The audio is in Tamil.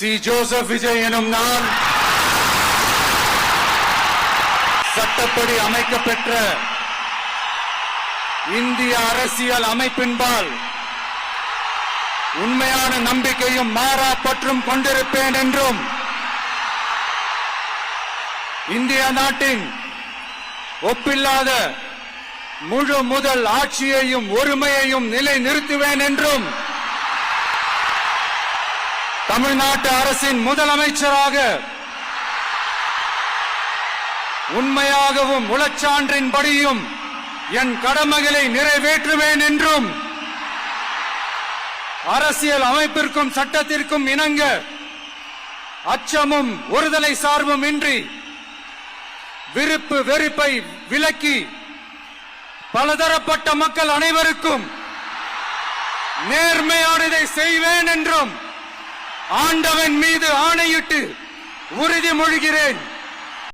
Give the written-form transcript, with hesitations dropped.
சி ஜோசப் விஜய் எனும் நான் சட்டப்படி அமைக்கப்பெற்ற இந்திய அரசியல் அமைப்பின்பால் உண்மையான நம்பிக்கையும் மாறா பற்றும் கொண்டிருப்பேன் என்றும் இந்திய நாட்டின் ஒப்பில்லாத முழு முதல் ஆட்சியையும் ஒருமையையும் நிலை நிறுத்துவேன் என்றும் தமிழ்நாட்டு அரசின் முதலமைச்சராக உண்மையாகவும் உளச்சான்றின்படியும் என் கடமைகளை நிறைவேற்றுவேன் என்றும் அரசியல் அமைப்பிற்கும் சட்டத்திற்கும் இணங்க அச்சமும் ஒருதலை சார்பும் இன்றி விருப்பு வெறுப்பை விலக்கி பலதரப்பட்ட மக்கள் அனைவருக்கும் நேர்மையானதை செய்வேன் என்றும் ஆண்டவன் மீது ஆணையிட்டு உறுதிமொழிகிறேன்.